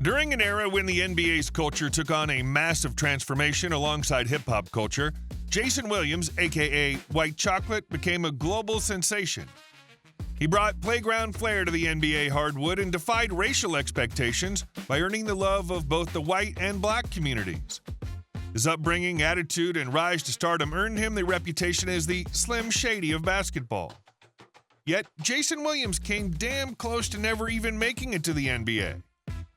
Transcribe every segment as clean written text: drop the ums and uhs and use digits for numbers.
During an era when the NBA's culture took on a massive transformation alongside hip-hop culture, Jason Williams, a.k.a. White Chocolate, became a global sensation. He brought playground flair to the NBA hardwood and defied racial expectations by earning the love of both the white and black communities. His upbringing, attitude, and rise to stardom earned him the reputation as the Slim Shady of basketball. Yet, Jason Williams came damn close to never even making it to the NBA.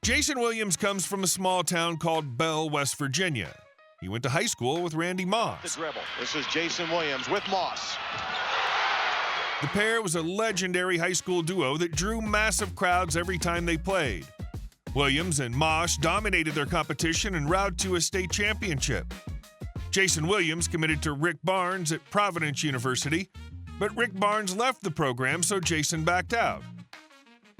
Jason Williams comes from a small town called Bell, West Virginia. He went to high school with Randy Moss. The dribble. This is Jason Williams with Moss. The pair was a legendary high school duo that drew massive crowds every time they played. Williams and Moss dominated their competition en route to a state championship. Jason Williams committed to Rick Barnes at Providence University, but Rick Barnes left the program, so Jason backed out.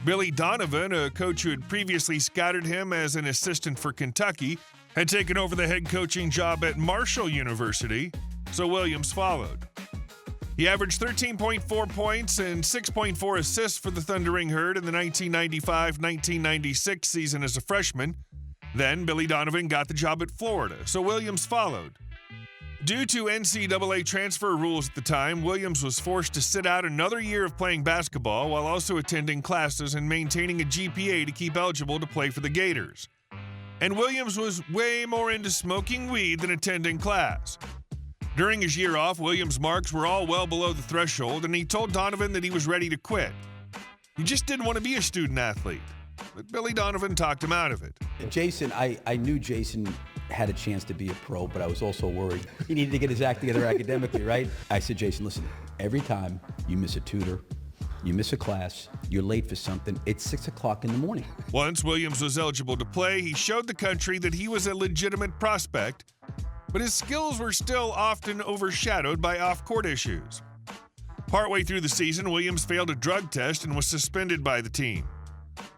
Billy Donovan, a coach who had previously scouted him as an assistant for Kentucky, had taken over the head coaching job at Marshall University, so Williams followed. He averaged 13.4 points and 6.4 assists for the Thundering Herd in the 1995-1996 season as a freshman. Then Billy Donovan got the job at Florida, so Williams followed. Due to NCAA transfer rules at the time, Williams was forced to sit out another year of playing basketball while also attending classes and maintaining a GPA to keep eligible to play for the Gators. And Williams was way more into smoking weed than attending class. During his year off, Williams' marks were all well below the threshold, and he told Donovan that he was ready to quit. He just didn't want to be a student athlete, but Billy Donovan talked him out of it. Jason, I knew Jason had a chance to be a pro, but I was also worried. He needed to get his act together academically, right? I said, Jason, listen, every time you miss a tutor, you miss a class, you're late for something, it's 6 o'clock in the morning. Once Williams was eligible to play, he showed the country that he was a legitimate prospect, but his skills were still often overshadowed by off-court issues. Partway through the season, Williams failed a drug test and was suspended by the team.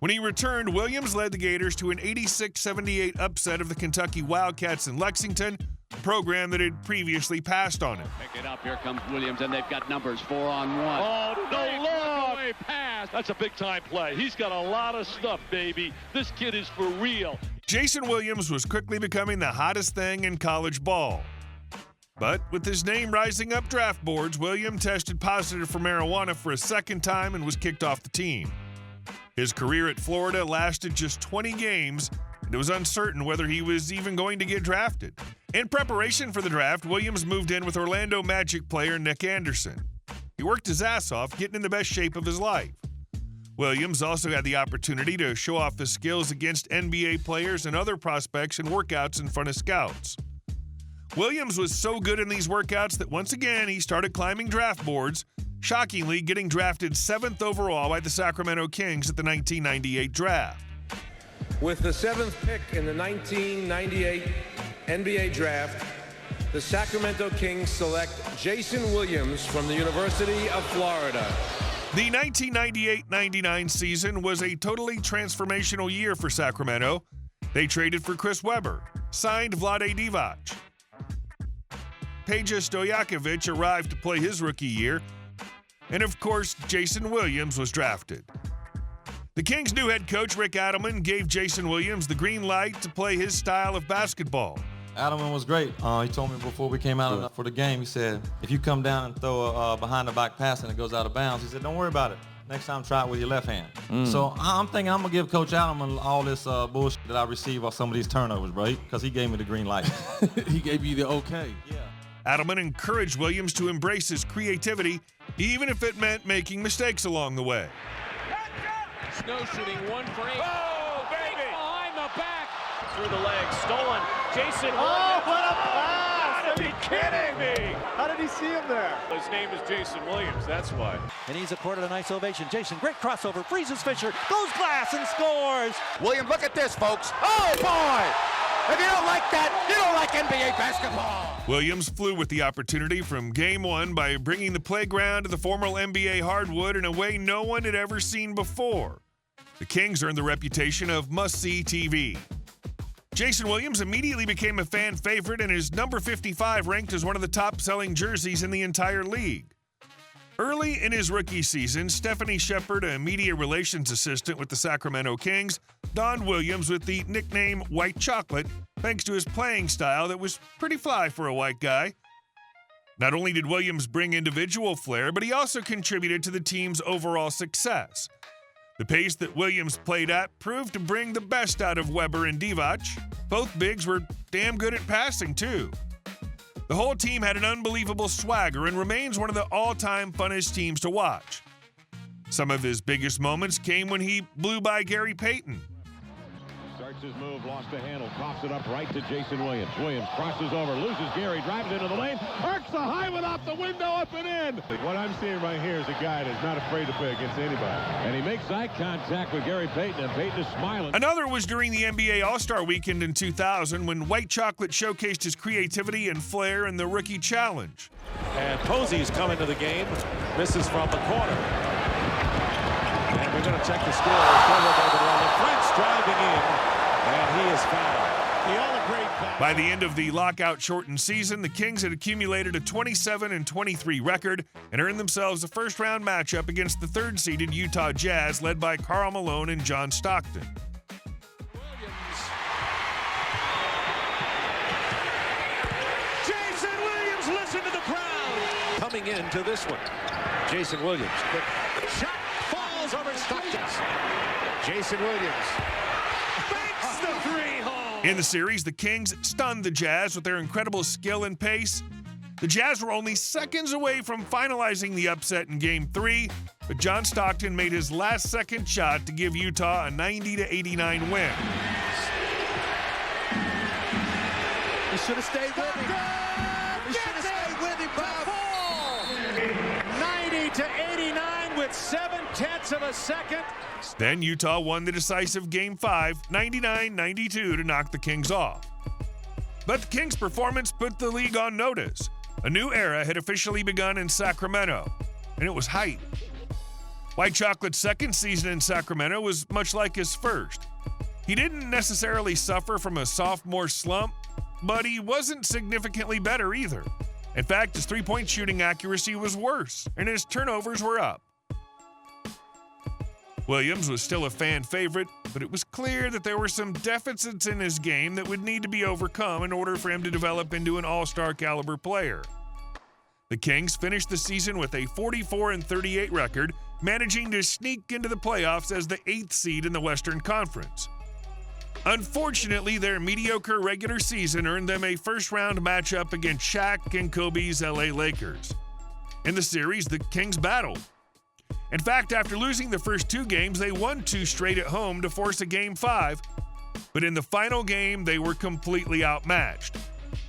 When he returned, Williams led the Gators to an 86-78 upset of the Kentucky Wildcats in Lexington, a program that had previously passed on him. Pick it up, here comes Williams, and they've got numbers 4-on-1. Oh, no, look! Away pass. That's a big-time play. He's got a lot of stuff, baby. This kid is for real. Jason Williams was quickly becoming the hottest thing in college ball. But with his name rising up draft boards, Williams tested positive for marijuana for a second time and was kicked off the team. His career at Florida lasted just 20 games, and it was uncertain whether he was even going to get drafted. In preparation for the draft, Williams moved in with Orlando Magic player Nick Anderson. He worked his ass off, getting in the best shape of his life. Williams also had the opportunity to show off his skills against NBA players and other prospects in workouts in front of scouts. Williams was so good in these workouts that once again he started climbing draft boards, shockingly getting drafted 7th overall by the Sacramento Kings at the 1998 draft. With the 7th pick in the 1998 NBA draft, the Sacramento Kings select Jason Williams from the University of Florida. The 1998-99 season was a totally transformational year for Sacramento. They traded for Chris Webber, signed Vlade Divac. Peja Stojakovic arrived to play his rookie year, and of course, Jason Williams was drafted. The Kings' new head coach, Rick Adelman, gave Jason Williams the green light to play his style of basketball. Adelman was great. He told me before we came out for the game, he said, if you come down and throw a behind-the-back pass and it goes out of bounds, he said, don't worry about it. Next time, try it with your left hand. So I'm thinking I'm going to give Coach Adelman all this bullshit that I receive off some of these turnovers, right? Because he gave me the green light. He gave you the okay. Yeah. Adelman encouraged Williams to embrace his creativity, even if it meant making mistakes along the way. Snow shooting 1 for 8. Oh, baby! Behind the back. Through the legs. Stolen. Jason Williams. What a pass! Are you kidding me? How did he see him there? His name is Jason Williams. That's why. And he's accorded a nice ovation. Jason, great crossover. Freezes Fisher. Goes glass and scores. Williams, look at this, folks. Oh, boy! If you don't like that, you don't like NBA basketball. Williams flew with the opportunity from game one by bringing the playground to the former NBA hardwood in a way no one had ever seen before. The Kings earned the reputation of must-see TV. Jason Williams immediately became a fan favorite, and his number 55 ranked as one of the top-selling jerseys in the entire league. Early in his rookie season, Stephanie Shepard, a media relations assistant with the Sacramento Kings, donned Williams with the nickname White Chocolate thanks to his playing style that was pretty fly for a white guy. Not only did Williams bring individual flair, but he also contributed to the team's overall success. The pace that Williams played at proved to bring the best out of Weber and Divac. Both bigs were damn good at passing, too. The whole team had an unbelievable swagger and remains one of the all-time funnest teams to watch. Some of his biggest moments came when he blew by Gary Payton. Starts his move, lost the handle, pops it up right to Jason Williams. Williams crosses over, loses Gary, drives into the lane, arcs the high one off the window, up and in. What I'm seeing right here is a guy that's not afraid to play against anybody. And he makes eye contact with Gary Payton, and Payton is smiling. Another was during the NBA All-Star Weekend in 2000 when White Chocolate showcased his creativity and flair in the Rookie Challenge. And Posey's coming to the game, misses from the corner. And we're going to check the score. LeFranc's driving in, and he is fouled. By the end of the lockout-shortened season, the Kings had accumulated a 27-23 record and earned themselves a first-round matchup against the third-seeded Utah Jazz, led by Karl Malone and John Stockton. Jason Williams, listen to the crowd. Coming into this one, Jason Williams. Quick shot falls over Stockton. Jason Williams makes the three home. In the series, the Kings stunned the Jazz with their incredible skill and pace. The Jazz were only seconds away from finalizing the upset in Game 3, but John Stockton made his last-second shot to give Utah a 90-89 win. He should have stayed with him. He should have stayed with him, Bob. 90-89 with 7/10 of a second. Then Utah won the decisive Game 5, 99-92 to knock the Kings off. But the Kings' performance put the league on notice. A new era had officially begun in Sacramento, and it was hype. White Chocolate's second season in Sacramento was much like his first. He didn't necessarily suffer from a sophomore slump, but he wasn't significantly better either. In fact, his three-point shooting accuracy was worse, and his turnovers were up. Williams was still a fan favorite, but it was clear that there were some deficits in his game that would need to be overcome in order for him to develop into an all-star caliber player. The Kings finished the season with a 44-38 record, managing to sneak into the playoffs as the 8th seed in the Western Conference. Unfortunately, their mediocre regular season earned them a first-round matchup against Shaq and Kobe's LA Lakers. In the series, the Kings battled. In fact, after losing the first 2 games, they won 2 straight at home to force a Game 5, but in the final game, they were completely outmatched.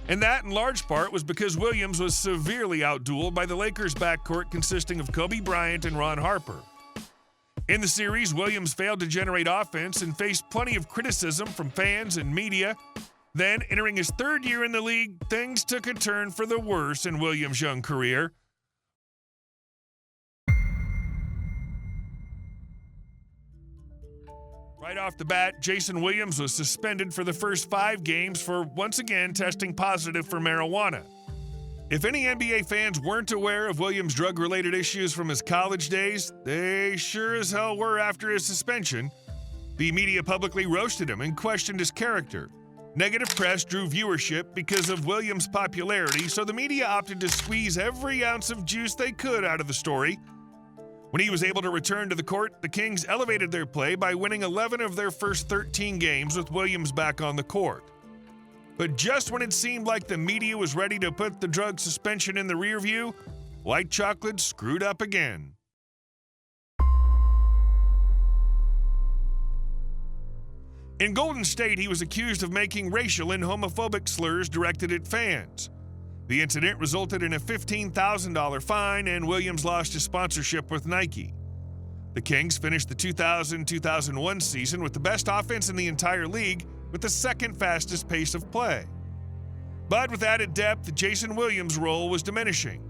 And that, in large part, was because Williams was severely outdueled by the Lakers' backcourt consisting of Kobe Bryant and Ron Harper. In the series, Williams failed to generate offense and faced plenty of criticism from fans and media. Then, entering his 3rd year in the league, things took a turn for the worse in Williams' young career. Right off the bat, Jason Williams was suspended for the first 5 games for once again testing positive for marijuana. If any NBA fans weren't aware of Williams' drug-related issues from his college days, they sure as hell were after his suspension. The media publicly roasted him and questioned his character. Negative press drew viewership because of Williams' popularity, so the media opted to squeeze every ounce of juice they could out of the story. When he was able to return to the court, the Kings elevated their play by winning 11 of their first 13 games with Williams back on the court. But just when it seemed like the media was ready to put the drug suspension in the rear view, White Chocolate screwed up again. In Golden State, he was accused of making racial and homophobic slurs directed at fans. The incident resulted in a $15,000 fine, and Williams lost his sponsorship with Nike. The Kings finished the 2000-2001 season with the best offense in the entire league, with the 2nd fastest pace of play. But with added depth, Jason Williams' role was diminishing.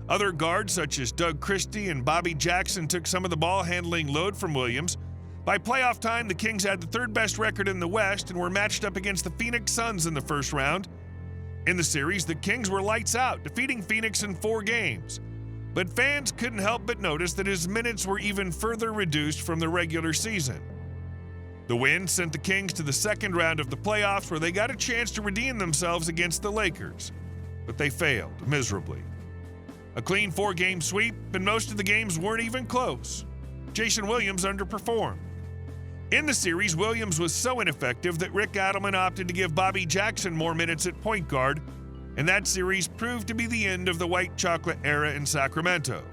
Other guards such as Doug Christie and Bobby Jackson took some of the ball-handling load from Williams. By playoff time, the Kings had the 3rd best record in the West and were matched up against the Phoenix Suns in the first round. In the series, the Kings were lights out, defeating Phoenix in 4 games. But fans couldn't help but notice that his minutes were even further reduced from the regular season. The win sent the Kings to the second round of the playoffs, where they got a chance to redeem themselves against the Lakers, but they failed miserably. A clean 4-game sweep, and most of the games weren't even close. Jason Williams underperformed. In the series, Williams was so ineffective that Rick Adelman opted to give Bobby Jackson more minutes at point guard, and that series proved to be the end of the white chocolate era in Sacramento.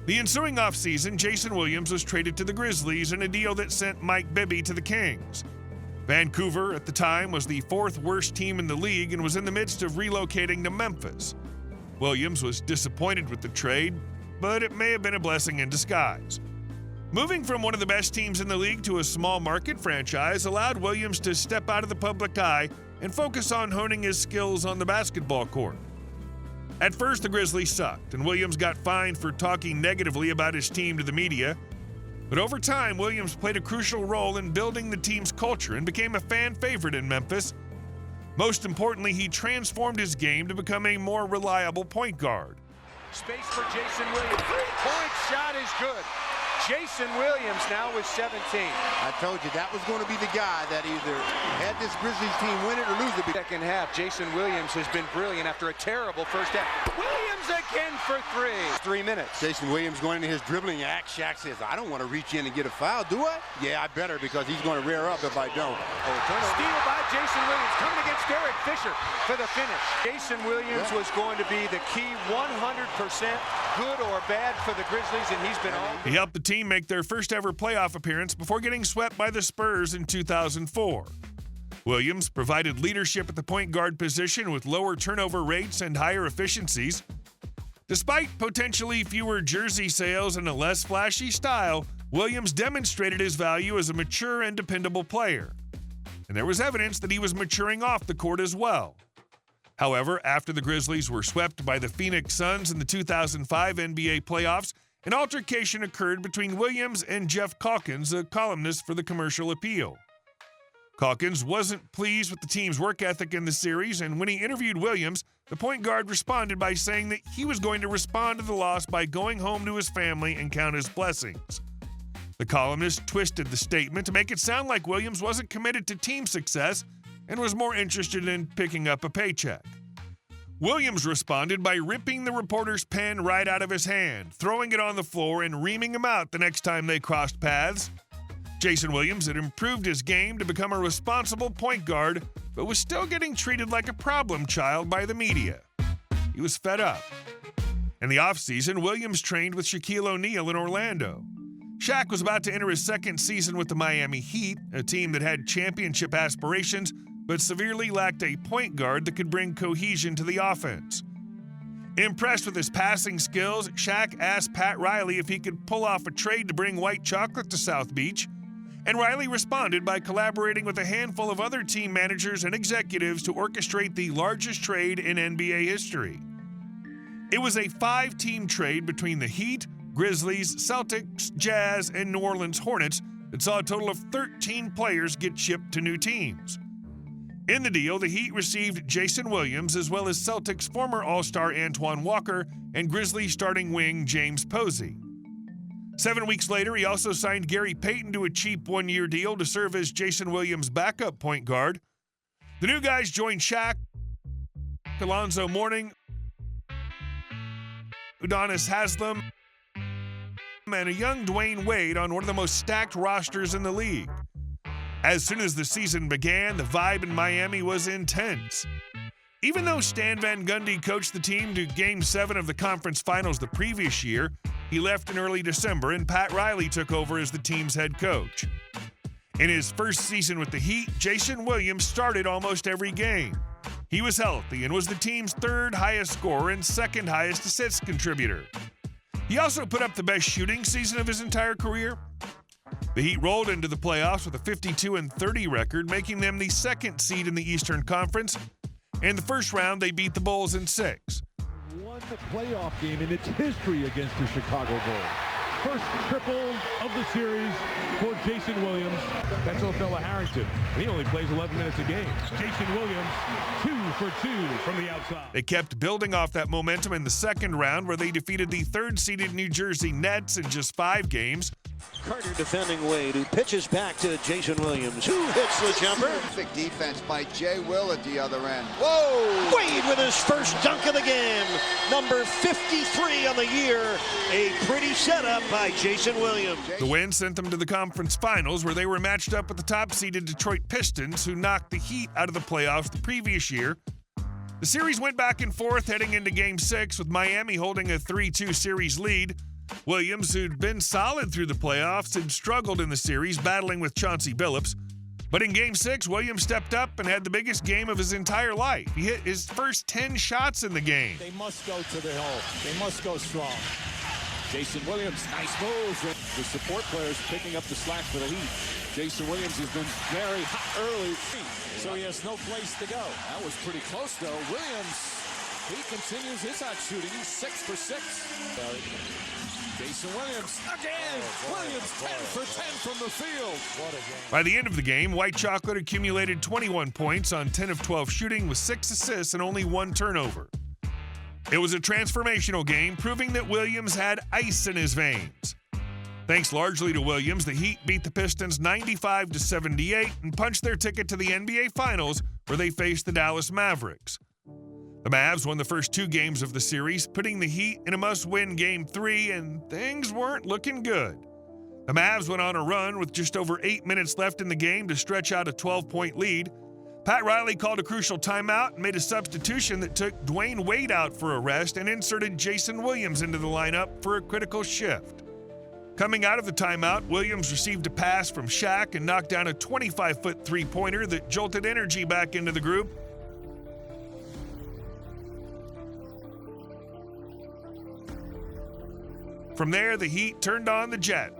The ensuing offseason, Jason Williams was traded to the Grizzlies in a deal that sent Mike Bibby to the Kings. Vancouver, at the time, was the 4th worst team in the league and was in the midst of relocating to Memphis. Williams was disappointed with the trade, but it may have been a blessing in disguise. Moving from one of the best teams in the league to a small market franchise allowed Williams to step out of the public eye and focus on honing his skills on the basketball court. At first, the Grizzlies sucked, and Williams got fined for talking negatively about his team to the media. But over time, Williams played a crucial role in building the team's culture and became a fan favorite in Memphis. Most importantly, he transformed his game to become a more reliable point guard. Space for Jason Williams. Three-point shot is good. Jason Williams now with 17. I told you that was going to be the guy that either had this Grizzlies team win it or lose it. Second half, Jason Williams has been brilliant after a terrible first half. Williams again for 3. 3 minutes. Jason Williams going into his dribbling act. Shaq says, I don't want to reach in and get a foul, do I? Yeah, I better, because he's going to rear up if I don't. Steal by Jason Williams, coming against Derek Fisher for the finish. Jason Williams was going to be the key 100% good or bad for the Grizzlies, and he's been all. He helped the team make their first ever playoff appearance before getting swept by the Spurs in 2004. Williams provided leadership at the point guard position with lower turnover rates and higher efficiencies. Despite potentially fewer jersey sales and a less flashy style, Williams demonstrated his value as a mature and dependable player. And there was evidence that he was maturing off the court as well. However, after the Grizzlies were swept by the Phoenix Suns in the 2005 NBA playoffs, an altercation occurred between Williams and Jeff Calkins, a columnist for the Commercial Appeal. Calkins wasn't pleased with the team's work ethic in the series, and when he interviewed Williams, the point guard responded by saying that he was going to respond to the loss by going home to his family and count his blessings. The columnist twisted the statement to make it sound like Williams wasn't committed to team success and was more interested in picking up a paycheck. Williams responded by ripping the reporter's pen right out of his hand, throwing it on the floor, and reaming him out the next time they crossed paths. Jason Williams had improved his game to become a responsible point guard, but was still getting treated like a problem child by the media. He was fed up. In the offseason, Williams trained with Shaquille O'Neal in Orlando. Shaq was about to enter his second season with the Miami Heat, a team that had championship aspirations, but severely lacked a point guard that could bring cohesion to the offense. Impressed with his passing skills, Shaq asked Pat Riley if he could pull off a trade to bring white chocolate to South Beach, and Riley responded by collaborating with a handful of other team managers and executives to orchestrate the largest trade in NBA history. It was a 5-team trade between the Heat, Grizzlies, Celtics, Jazz, and New Orleans Hornets that saw a total of 13 players get shipped to new teams. In the deal, the Heat received Jason Williams as well as Celtics former All-Star Antoine Walker and Grizzlies starting wing James Posey. 7 weeks later, he also signed Gary Payton to a cheap 1-year deal to serve as Jason Williams' backup point guard. The new guys joined Shaq, Alonzo Mourning, Udonis Haslem, and a young Dwayne Wade on one of the most stacked rosters in the league. As soon as the season began, the vibe in Miami was intense. Even though Stan Van Gundy coached the team to Game 7 of the conference finals the previous year, he left in early December and Pat Riley took over as the team's head coach. In his first season with the Heat, Jason Williams started almost every game. He was healthy and was the team's 3rd highest scorer and 2nd highest assist contributor. He also put up the best shooting season of his entire career. The Heat rolled into the playoffs with a 52-30 record, making them the 2nd seed in the Eastern Conference. In the first round, they beat the Bulls in 6. Won the playoff game in its history against the Chicago Bulls. First triple of the series for Jason Williams. That's little fella Harrington. He only plays 11 minutes a game. Jason Williams, 2 for 2 from the outside. They kept building off that momentum in the second round, where they defeated the 3rd-seeded New Jersey Nets in just 5 games. Carter defending Wade, who pitches back to Jason Williams, who hits the jumper. Terrific defense by Jay Will at the other end. Whoa! Wade with his first dunk of the game. Number 53 on the year. A pretty setup by Jason Williams. The win sent them to the conference finals, where they were matched up with the top-seeded Detroit Pistons, who knocked the Heat out of the playoffs the previous year. The series went back and forth heading into Game 6, with Miami holding a 3-2 series lead. Williams, who'd been solid through the playoffs, had struggled in the series, battling with Chauncey Billups. But in Game 6, Williams stepped up and had the biggest game of his entire life. He hit his first 10 shots in the game. They must go to the hole. They must go strong. Jason Williams, nice move. The support players picking up the slack for the Heat. Jason Williams has been very hot early, so he has no place to go. That was pretty close, though. Williams, he continues his hot shooting. He's 6 for 6. Jason Williams again. Williams 10 for 10 from the field. What a game. By the end of the game, White Chocolate accumulated 21 points on 10 of 12 shooting with 6 assists and only 1 turnover. It was a transformational game, proving that Williams had ice in his veins. Thanks largely to Williams, the Heat beat the Pistons 95-78 and punched their ticket to the NBA Finals, where they faced the Dallas Mavericks. The Mavs won the first 2 games of the series, putting the Heat in a must-win Game 3, and things weren't looking good. The Mavs went on a run with just over 8 minutes left in the game to stretch out a 12-point lead. Pat Riley called a crucial timeout and made a substitution that took Dwayne Wade out for a rest and inserted Jason Williams into the lineup for a critical shift. Coming out of the timeout, Williams received a pass from Shaq and knocked down a 25-foot three-pointer that jolted energy back into the group. From there, the Heat turned on the jet.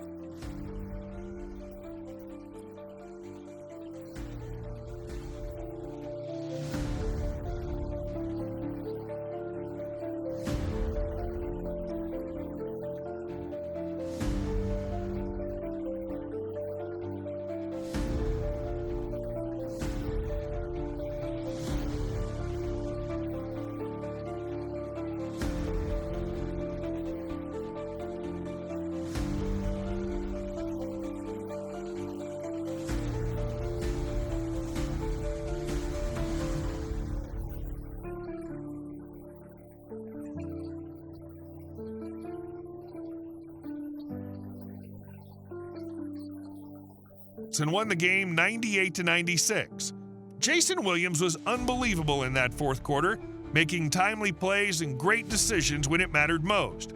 And won the game 98-96. Jason Williams was unbelievable in that fourth quarter, making timely plays and great decisions when it mattered most.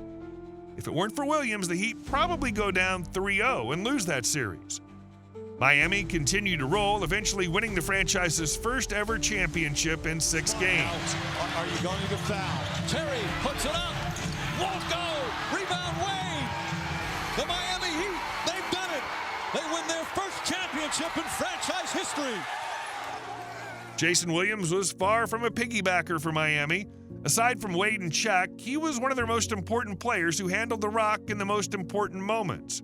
If it weren't for Williams, the Heat probably go down 3-0 and lose that series. Miami continued to roll, eventually winning the franchise's first ever championship in 6 games. Are you going to foul? Terry puts it up. Won't go. Rebound Wade. The Miami Heat, they've done it. They win their first championship in franchise history. Jason Williams was far from a piggybacker for Miami. Aside from Wade and Shaq, he was one of their most important players who handled the rock in the most important moments.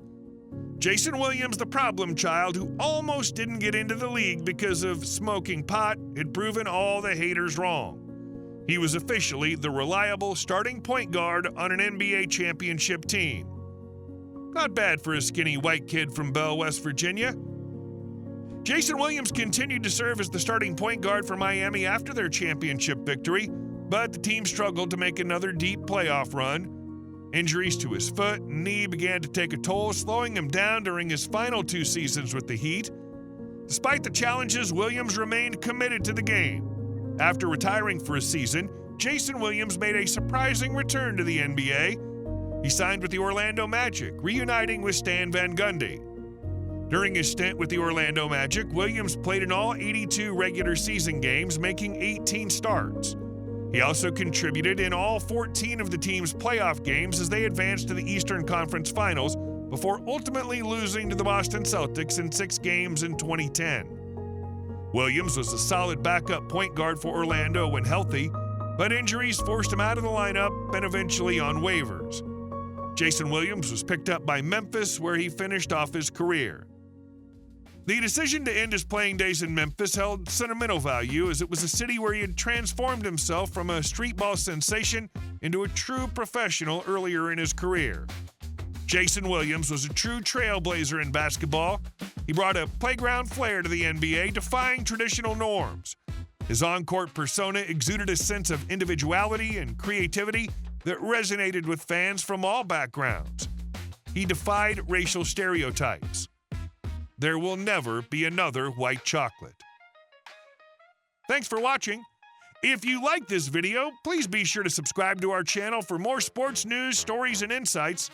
Jason Williams, the problem child who almost didn't get into the league because of smoking pot, had proven all the haters wrong. He was officially the reliable starting point guard on an NBA championship team. Not bad for a skinny white kid from Bell, West Virginia. Jason Williams continued to serve as the starting point guard for Miami after their championship victory, but the team struggled to make another deep playoff run. Injuries to his foot and knee began to take a toll, slowing him down during his final 2 seasons with the Heat. Despite the challenges, Williams remained committed to the game. After retiring for a season, Jason Williams made a surprising return to the NBA. He signed with the Orlando Magic, reuniting with Stan Van Gundy. During his stint with the Orlando Magic, Williams played in all 82 regular season games, making 18 starts. He also contributed in all 14 of the team's playoff games as they advanced to the Eastern Conference Finals, before ultimately losing to the Boston Celtics in 6 games in 2010. Williams was a solid backup point guard for Orlando when healthy, but injuries forced him out of the lineup and eventually on waivers. Jason Williams was picked up by Memphis, where he finished off his career. The decision to end his playing days in Memphis held sentimental value, as it was a city where he had transformed himself from a streetball sensation into a true professional earlier in his career. Jason Williams was a true trailblazer in basketball. He brought a playground flair to the NBA, defying traditional norms. His on-court persona exuded a sense of individuality and creativity that resonated with fans from all backgrounds. He defied racial stereotypes. There will never be another white chocolate. Thanks for watching. If you like this video, please be sure to subscribe to our channel for more sports news, stories, and insights.